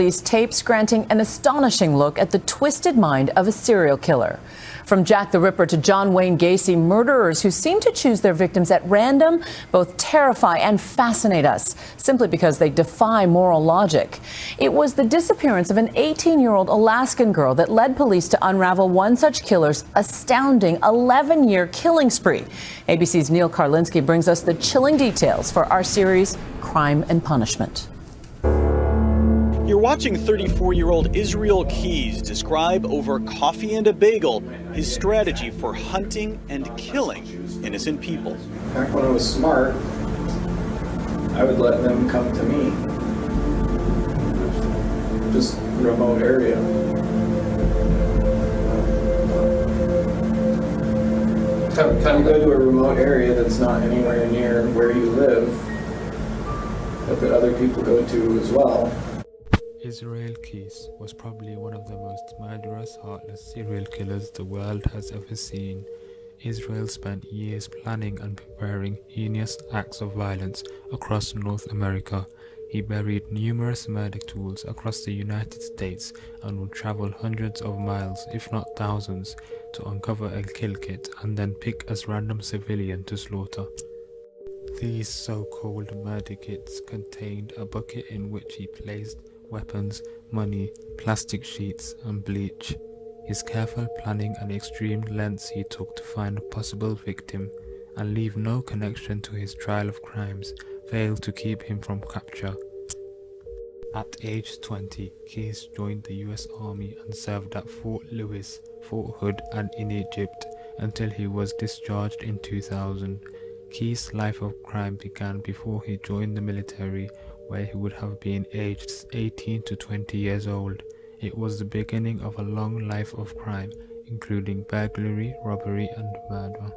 released tapes granting an astonishing look at the twisted mind of a serial killer. From Jack the Ripper to John Wayne Gacy, murderers who seem to choose their victims at random both terrify and fascinate us simply because they defy moral logic. It was the disappearance of an 18-year-old Alaskan girl that led police to unravel one such killer's astounding 11-year killing spree. ABC's Neil Karlinski brings us the chilling details for our series, Crime and Punishment. You're watching 34-year-old Israel Keys describe over coffee and a bagel his strategy for hunting and killing innocent people. Back when I was smart, I would let them come to me. Just remote area. Come go to a remote area that's not anywhere near where you live, but that other people go to as well. Israel Keys was probably one of the most murderous, heartless serial killers the world has ever seen. Israel spent years planning and preparing heinous acts of violence across North America. He buried numerous murder tools across the United States and would travel hundreds of miles, if not thousands, to uncover a kill kit and then pick a random civilian to slaughter. These so-called murder kits contained a bucket in which he placed weapons, money, plastic sheets and bleach. His careful planning and extreme lengths he took to find a possible victim and leave no connection to his trail of crimes failed to keep him from capture. At age 20, Keys joined the US Army and served at Fort Lewis, Fort Hood and in Egypt until he was discharged in 2000. Keys' life of crime began before he joined the military, where he would have been aged 18 to 20 years old. It was the beginning of a long life of crime, including burglary, robbery and murder.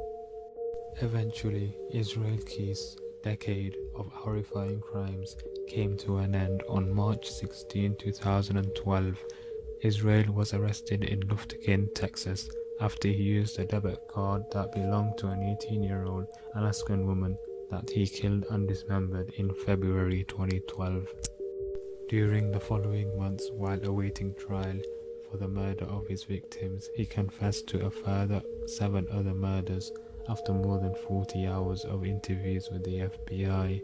Eventually, Israel Keys' decade of horrifying crimes came to an end on March 16, 2012. Israel was arrested in Lufkin, Texas, after he used a debit card that belonged to an 18-year-old Alaskan woman that he killed and dismembered in February 2012. During the following months, while awaiting trial for the murder of his victims, he confessed to a further 7 other murders after more than 40 hours of interviews with the FBI.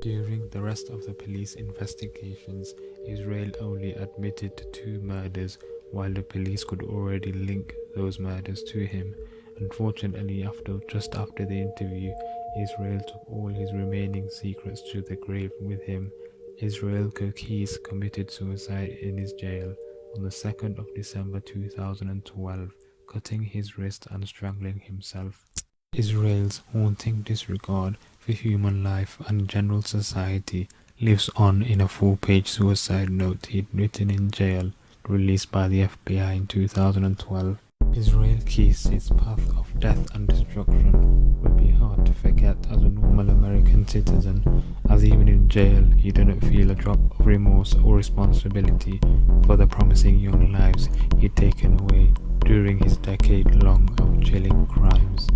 During the rest of the police investigations, Israel only admitted to 2 murders, while the police could already link those murders to him. Unfortunately, just after the interview, Israel took all his remaining secrets to the grave with him. Israel Keys committed suicide in his jail on the 2nd of December 2012, cutting his wrist and strangling himself. Israel's haunting disregard for human life and general society lives on in a 4-page suicide note he'd written in jail, released by the FBI in 2012. Israel Keys' path of death and destruction will be hard to forget as a normal American citizen, as even in jail he didn't feel a drop of remorse or responsibility for the promising young lives he'd taken away during his decade-long of chilling crimes.